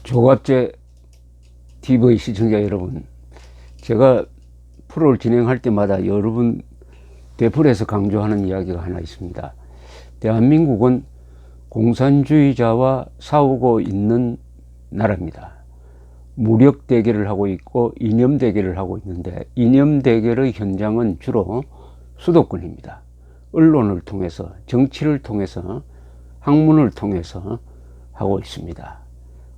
조갑제 TV 시청자 여러분, 제가 프로를 진행할 때마다 여러분 되풀이해서 강조하는 이야기가 하나 있습니다. 대한민국은 공산주의자와 싸우고 있는 나라입니다. 무력 대결을 하고 있고 이념 대결을 하고 있는데, 이념 대결의 현장은 주로 수도권입니다. 언론을 통해서, 정치를 통해서, 학문을 통해서 하고 있습니다.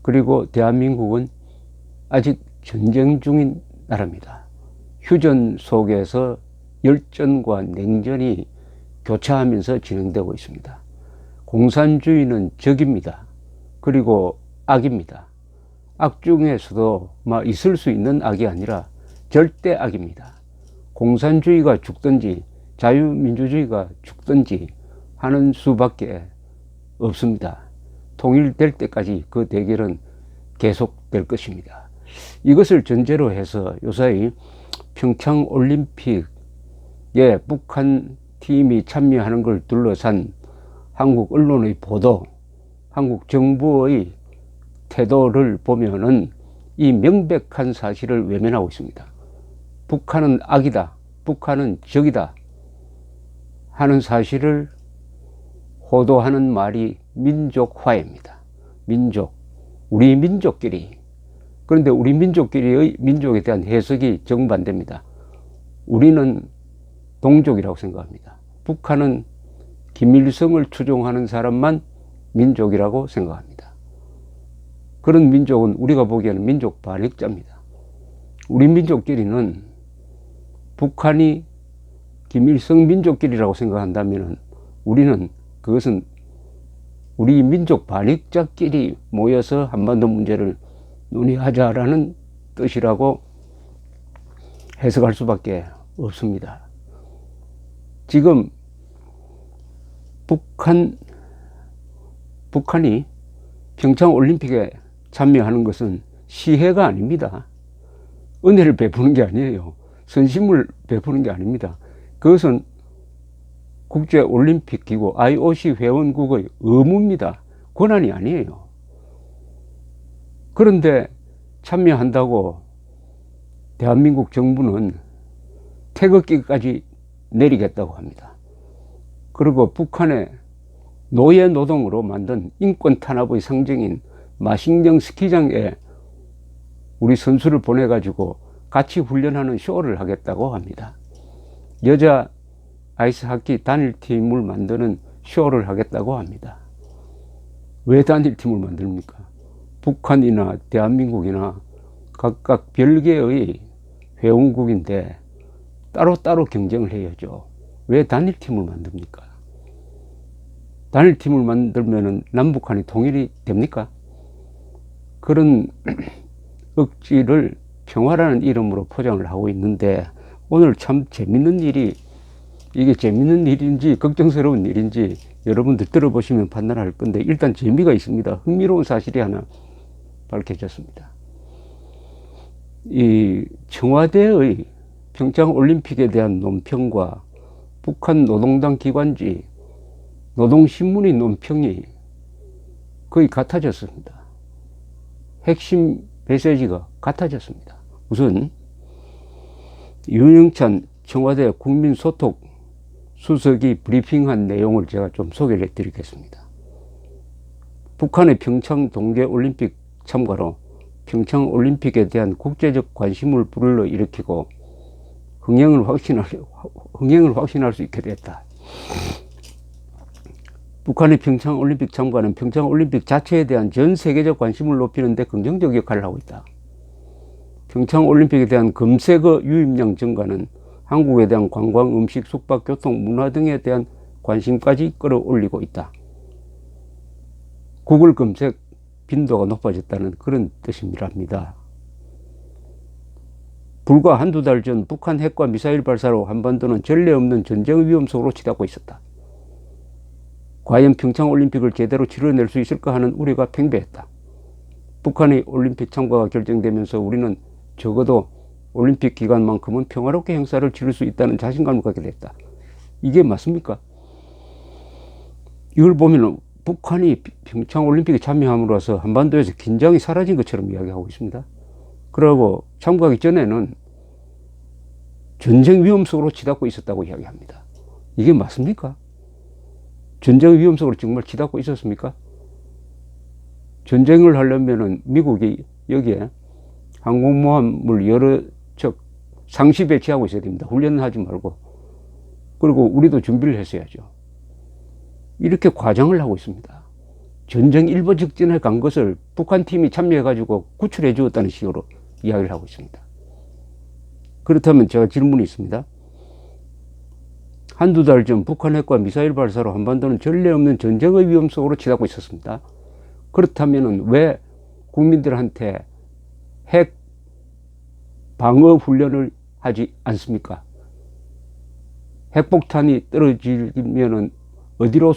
그리고 대한민국은 아직 전쟁 중인 나라입니다. 휴전 속에서 열전과 냉전이 교차하면서 진행되고 있습니다. 공산주의는 적입니다. 그리고 악입니다. 악 중에서도 있을 수 있는 악이 아니라 절대 악입니다. 공산주의가 죽든지 자유민주주의가 죽든지 하는 수밖에 없습니다. 통일될 때까지 그 대결은 계속될 것입니다. 이것을 전제로 해서 요사이 평창올림픽에 북한 팀이 참여하는 걸 둘러싼 한국 언론의 보도, 한국 정부의 태도를 보면은 이 명백한 사실을 외면하고 있습니다. 북한은 악이다, 북한은 적이다 하는 사실을 호도하는 말이 민족화해입니다. 우리 민족끼리. 그런데 우리 민족끼리의 민족에 대한 해석이 정반대입니다. 우리는 동족이라고 생각합니다. 북한은 김일성을 추종하는 사람만 민족이라고 생각합니다. 그런 민족은 우리가 보기에는 민족 반역자입니다. 우리 민족끼리는 북한이 김일성 민족끼리라고 생각한다면 우리는 그것은 우리 민족 반역자끼리 모여서 한반도 문제를 논의하자라는 뜻이라고 해석할 수밖에 없습니다. 지금 북한이 평창올림픽에 참여하는 것은 시해가 아닙니다. 은혜를 베푸는 게 아니에요. 선심을 베푸는 게 아닙니다. 그것은 국제올림픽기구 IOC 회원국의 의무입니다. 권한이 아니에요. 그런데 참여한다고 대한민국 정부는 태극기까지 내리겠다고 합니다. 그리고 북한의 노예 노동으로 만든 인권 탄압의 상징인 마식령 스키장에 우리 선수를 보내가지고 같이 훈련하는 쇼를 하겠다고 합니다. 여자 아이스하키 단일팀을 만드는 쇼를 하겠다고 합니다. 왜 단일팀을 만듭니까? 북한이나 대한민국이나 각각 별개의 회원국인데 따로따로 경쟁을 해야죠. 왜 단일팀을 만듭니까? 단일팀을 만들면 남북한이 통일이 됩니까? 그런 억지를 평화라는 이름으로 포장을 하고 있는데, 오늘 참 재밌는 일이, 이게 재밌는 일인지 걱정스러운 일인지 여러분들 들어보시면 판단할 건데, 일단 재미가 있습니다. 흥미로운 사실이 하나 밝혀졌습니다. 이 청와대의 평창올림픽에 대한 논평과 북한 노동당 기관지 노동신문의 논평이 거의 같아졌습니다. 핵심 메시지가 같아졌습니다. 우선 윤영찬 청와대 국민소통 수석이 브리핑한 내용을 제가 좀 소개를 해드리겠습니다. 북한의 평창 동계올림픽 참가로 평창올림픽에 대한 국제적 관심을 불러일으키고 흥행을 확신할 수 있게 됐다. 북한의 평창올림픽 참가는 평창올림픽 자체에 대한 전 세계적 관심을 높이는 데 긍정적 역할을 하고 있다. 평창올림픽에 대한 검색어 유입량 증가는 한국에 대한 관광, 음식, 숙박, 교통, 문화 등에 대한 관심까지 끌어올리고 있다. 구글 검색 빈도가 높아졌다는 그런 뜻입니다. 불과 한두 달 전 북한 핵과 미사일 발사로 한반도는 전례 없는 전쟁 위험 속으로 치닫고 있었다. 과연 평창올림픽을 제대로 치러낼 수 있을까 하는 우려가 팽배했다. 북한의 올림픽 참가가 결정되면서 우리는 적어도 올림픽 기간만큼은 평화롭게 행사를 치를 수 있다는 자신감을 갖게 됐다. 이게 맞습니까? 이걸 보면 북한이 평창올림픽에 참여함으로써 한반도에서 긴장이 사라진 것처럼 이야기하고 있습니다. 그리고 참가하기 전에는 전쟁 위험 속으로 치닫고 있었다고 이야기합니다. 이게 맞습니까? 전쟁 위험 속으로 정말 치닫고 있었습니까? 전쟁을 하려면은 미국이 여기에 항공모함을 여러 척 상시 배치하고 있어야 됩니다. 훈련을 하지 말고. 그리고 우리도 준비를 했어야죠. 이렇게 과장을 하고 있습니다. 전쟁 일보 직전에 간 것을 북한 팀이 참여해가지고 구출해 주었다는 식으로 이야기를 하고 있습니다. 그렇다면 제가 질문이 있습니다. 한두 달 전 북한 핵과 미사일 발사로 한반도는 전례 없는 전쟁의 위험 속으로 치닫고 있었습니다. 그렇다면 왜 국민들한테 핵 방어 훈련을 하지 않습니까? 핵폭탄이 떨어지면은 어디로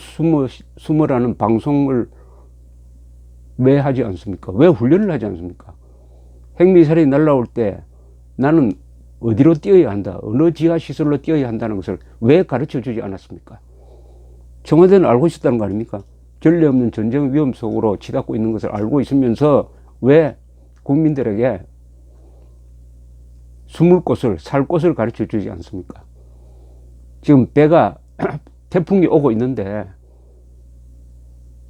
숨어라는 방송을 왜 하지 않습니까? 왜 훈련을 하지 않습니까? 핵미사일이 날아올 때 나는 어디로 뛰어야 한다, 어느 지하시설로 뛰어야 한다는 것을 왜 가르쳐 주지 않았습니까? 청와대는 알고 있었다는 거 아닙니까? 전례 없는 전쟁 위험 속으로 치닫고 있는 것을 알고 있으면서 왜 국민들에게 숨을 곳을, 살 곳을 가르쳐 주지 않습니까? 지금 배가 태풍이 오고 있는데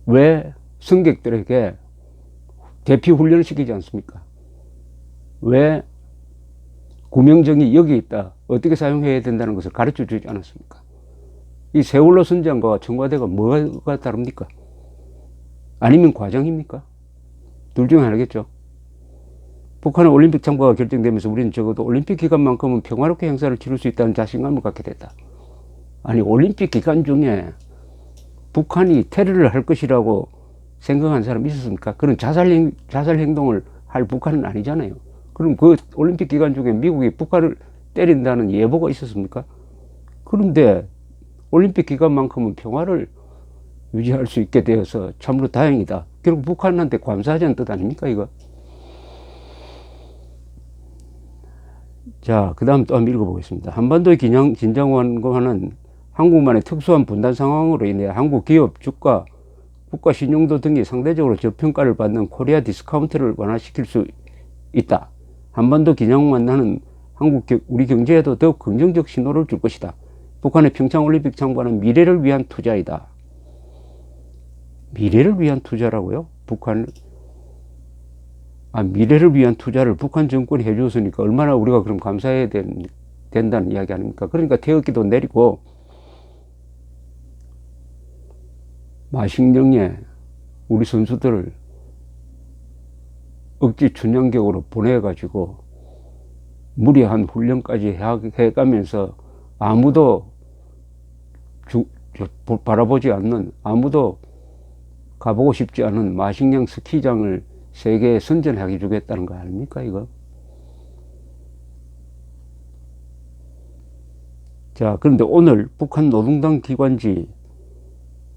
왜 승객들에게 대피 훈련을 시키지 않습니까? 왜 구명정이 여기 있다, 어떻게 사용해야 된다는 것을 가르쳐 주지 않았습니까? 이 세월호 선장과 청와대가 뭐가 다릅니까? 아니면 과장입니까? 둘 중에 하나겠죠. 북한의 올림픽 참가가 결정되면서 우리는 적어도 올림픽 기간만큼은 평화롭게 행사를 치를 수 있다는 자신감을 갖게 됐다. 아니, 올림픽 기간 중에 북한이 테러를 할 것이라고 생각한 사람이 있었습니까? 그런 자살 행동을 할 북한은 아니잖아요. 그럼 그 올림픽 기간 중에 미국이 북한을 때린다는 예보가 있었습니까? 그런데 올림픽 기간만큼은 평화를 유지할 수 있게 되어서 참으로 다행이다. 결국 북한한테 감사하자는 뜻 아닙니까, 이거? 자, 그 다음 또 한번 읽어보겠습니다. 한반도의 긴장 완화는 한국만의 특수한 분단 상황으로 인해 한국 기업, 주가, 국가 신용도 등이 상대적으로 저평가를 받는 코리아 디스카운트를 완화시킬 수 있다. 한반도 긴장 완화는 우리 경제에도 더욱 긍정적 신호를 줄 것이다. 북한의 평창올림픽 참가는 미래를 위한 투자이다. 미래를 위한 투자라고요? 미래를 위한 투자를 북한 정권이 해주었으니까 얼마나 우리가 그럼 감사해야 된다는 이야기 아닙니까? 그러니까 태극기도 내리고 마식령에 우리 선수들을 억지 춘향격으로 보내가지고 무리한 훈련까지 해가면서 아무도 바라보지 않는, 아무도 가보고 싶지 않은 마식령 스키장을 세계에 선전하게 주겠다는 거 아닙니까, 이거? 자, 그런데 오늘 북한 노동당 기관지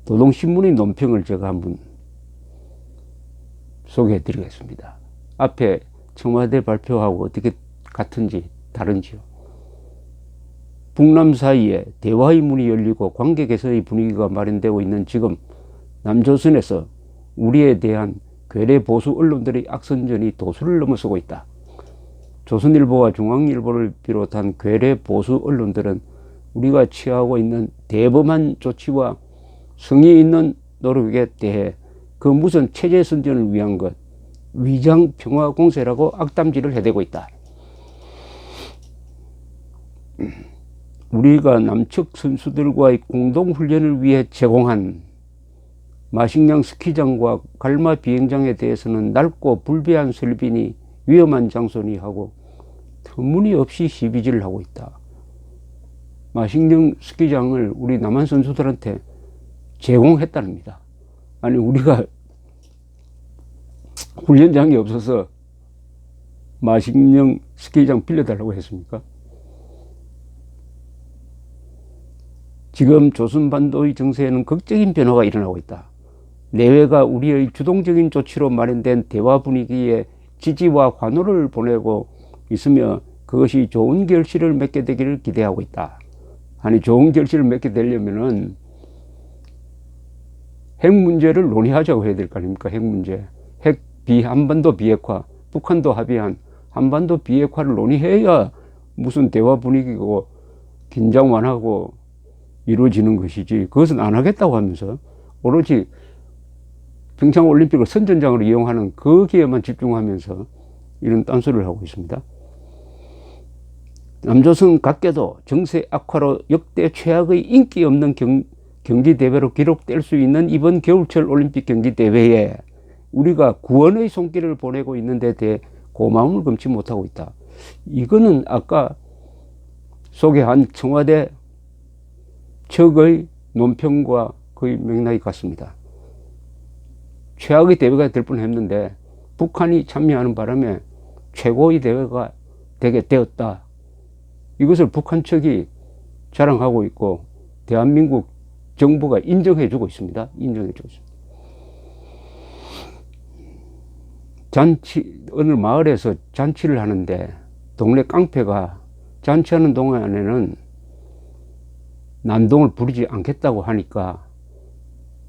노동신문의 논평을 제가 한번 소개해 드리겠습니다. 앞에 청와대 발표하고 어떻게 같은지 다른지요. 북남 사이에 대화의 문이 열리고 관계 개선의 분위기가 마련되고 있는 지금 남조선에서 우리에 대한 괴뢰 보수 언론들의 악선전이 도수를 넘어서고 있다. 조선일보와 중앙일보를 비롯한 괴뢰 보수 언론들은 우리가 취하고 있는 대범한 조치와 성의 있는 노력에 대해 그 무슨 체제 선전을 위한 것, 위장 평화 공세라고 악담질을 해대고 있다. 우리가 남측 선수들과의 공동훈련을 위해 제공한 마식령 스키장과 갈마 비행장에 대해서는 낡고 불배한 설비니 위험한 장소니 하고 터무니없이 시비질을 하고 있다. 마식령 스키장을 우리 남한 선수들한테 제공했답니다. 아니, 우리가 훈련장이 없어서 마식령 스키장 빌려달라고 했습니까? 지금 조선반도의 정세에는 극적인 변화가 일어나고 있다. 내외가 우리의 주동적인 조치로 마련된 대화 분위기에 지지와 환호를 보내고 있으며 그것이 좋은 결실을 맺게 되기를 기대하고 있다. 아니, 좋은 결실을 맺게 되려면은 핵 문제를 논의하자고 해야 될 거 아닙니까? 핵 문제. 한반도 비핵화, 북한도 합의한 한반도 비핵화를 논의해야 무슨 대화 분위기고 긴장 완화하고 이루어지는 것이지, 그것은 안 하겠다고 하면서 오로지 평창올림픽을 선전장으로 이용하는 거기에만 집중하면서 이런 딴소리를 하고 있습니다. 남조선 각계도 정세 악화로 역대 최악의 인기 없는 경기대회로 기록될 수 있는 이번 겨울철 올림픽 경기대회에 우리가 구원의 손길을 보내고 있는 데 대해 고마움을 금치 못하고 있다. 이거는 아까 소개한 청와대 측의 논평과 거의 맥락이 같습니다. 최악의 대회가 될 뻔했는데 북한이 참여하는 바람에 최고의 대회가 되게 되었다. 이것을 북한 측이 자랑하고 있고 대한민국 정부가 인정해주고 있습니다. 인정해주고 있습니다. 어느 마을에서 잔치를 하는데 동네 깡패가 잔치하는 동안에는 난동을 부리지 않겠다고 하니까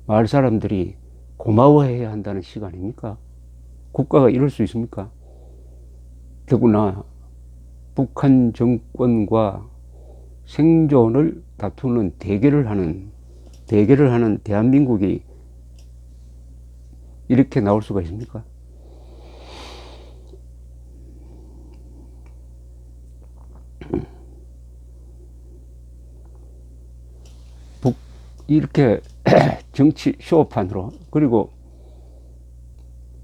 마을 사람들이 고마워해야 한다는 시간입니까? 국가가 이럴 수 있습니까? 더구나 북한 정권과 생존을 다투는 대결을 하는 대한민국이 이렇게 나올 수가 있습니까? 이렇게 정치 쇼판으로, 그리고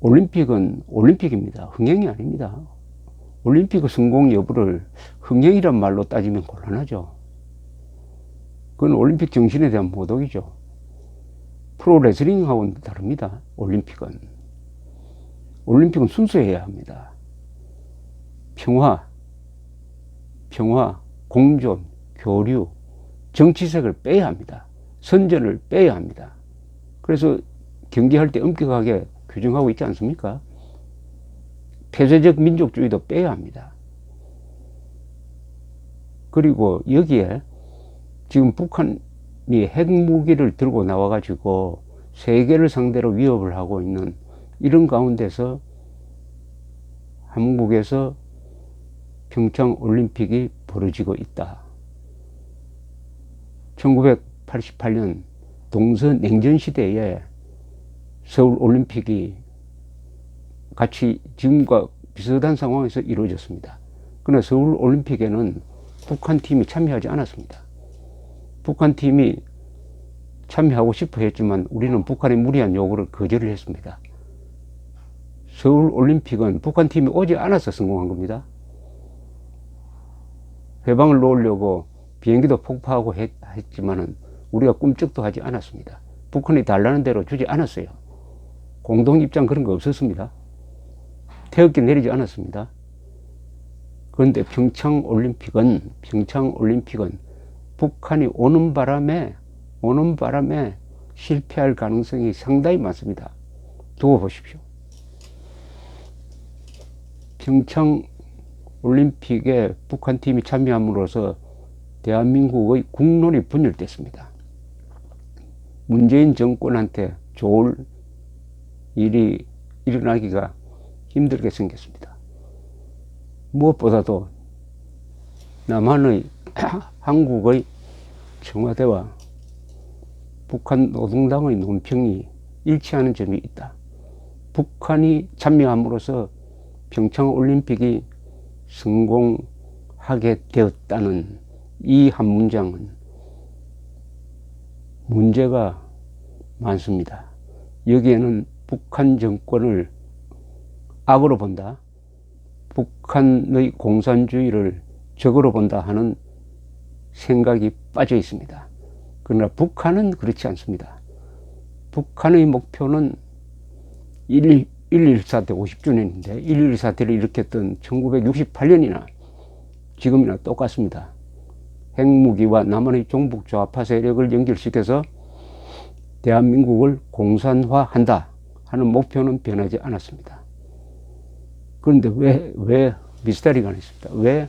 올림픽은 올림픽입니다. 흥행이 아닙니다. 올림픽 성공 여부를 흥행이란 말로 따지면 곤란하죠. 그건 올림픽 정신에 대한 모독이죠. 프로레슬링하고는 다릅니다. 올림픽은 순수해야 합니다. 평화, 공존, 교류, 정치색을 빼야 합니다. 선전을 빼야 합니다. 그래서 경기할 때 엄격하게 규정하고 있지 않습니까? 폐쇄적 민족주의도 빼야 합니다. 그리고 여기에 지금 북한이 핵무기를 들고 나와가지고 세계를 상대로 위협을 하고 있는 이런 가운데서 한국에서 평창올림픽이 벌어지고 있다. 1988년 동서냉전 시대에 서울올림픽이 같이 지금과 비슷한 상황에서 이루어졌습니다. 그러나 서울올림픽에는 북한 팀이 참여하지 않았습니다. 북한 팀이 참여하고 싶어 했지만 우리는 북한의 무리한 요구를 거절을 했습니다. 서울올림픽은 북한 팀이 오지 않아서 성공한 겁니다. 회방을 놓으려고 비행기도 폭파하고 했지만은 우리가 꿈쩍도 하지 않았습니다. 북한이 달라는 대로 주지 않았어요. 공동입장 그런 거 없었습니다. 태극기 내리지 않았습니다. 그런데 평창올림픽은 북한이 오는 바람에 실패할 가능성이 상당히 많습니다. 두고 보십시오. 평창올림픽에 북한 팀이 참여함으로써 대한민국의 국론이 분열됐습니다. 문재인 정권한테 좋을 일이 일어나기가 힘들게 생겼습니다. 무엇보다도 남한의 한국의 청와대와 북한 노동당의 논평이 일치하는 점이 있다. 북한이 참여함으로써 평창올림픽이 성공하게 되었다는 이 한 문장은 문제가 많습니다. 여기에는 북한 정권을 악으로 본다, 북한의 공산주의를 적으로 본다 하는 생각이 빠져 있습니다. 그러나 북한은 그렇지 않습니다. 북한의 목표는 1.1 사태 50주년인데 1.1 사태를 일으켰던 1968년이나 지금이나 똑같습니다. 핵무기와 남한의 종북 좌파 세력을 연결시켜서 대한민국을 공산화한다 하는 목표는 변하지 않았습니다. 그런데 왜 미스터리가 있습니다. 왜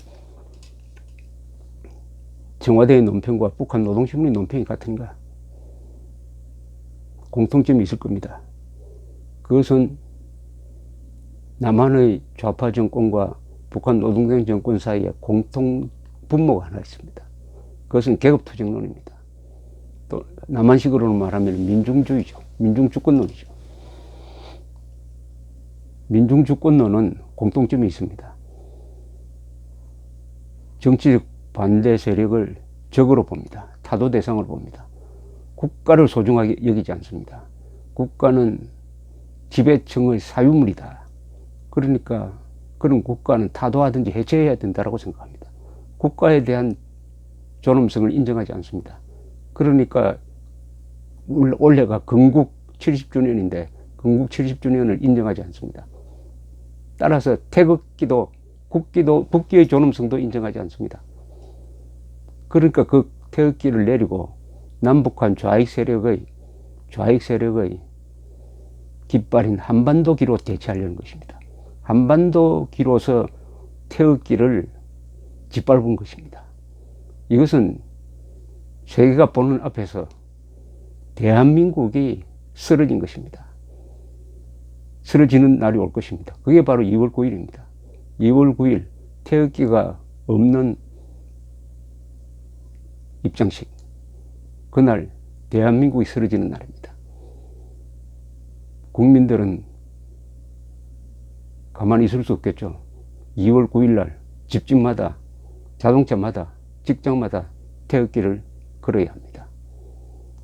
청와대의 논평과 북한 노동신문의 논평이 같은가? 공통점이 있을 겁니다. 그것은 남한의 좌파 정권과 북한 노동당 정권 사이에 공통 분모가 하나 있습니다. 그것은 계급투쟁론입니다. 또 남한식으로 말하면 민중주의죠. 민중주권론이죠. 민중주권론은 공통점이 있습니다. 정치적 반대 세력을 적으로 봅니다. 타도 대상으로 봅니다. 국가를 소중하게 여기지 않습니다. 국가는 지배층의 사유물이다. 그러니까 그런 국가는 타도하든지 해체해야 된다고 생각합니다. 국가에 대한 존엄성을 인정하지 않습니다. 그러니까 올해가 건국 70주년인데 건국 70주년을 인정하지 않습니다. 따라서 태극기도 국기도 국기의 존엄성도 인정하지 않습니다. 그러니까 그 태극기를 내리고 남북한 좌익 세력의 깃발인 한반도기로 대체하려는 것입니다. 한반도기로서 태극기를 짓밟은 것입니다. 이것은 세계가 보는 앞에서 대한민국이 쓰러진 것입니다. 쓰러지는 날이 올 것입니다. 그게 바로 2월 9일입니다. 2월 9일 태극기가 없는 입장식. 그날 대한민국이 쓰러지는 날입니다. 국민들은 가만히 있을 수 없겠죠. 2월 9일 날 집집마다 자동차마다 직장마다 태극기를 걸어야 합니다.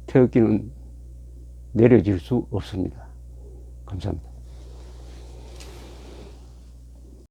태극기는 내려질 수 없습니다. 감사합니다.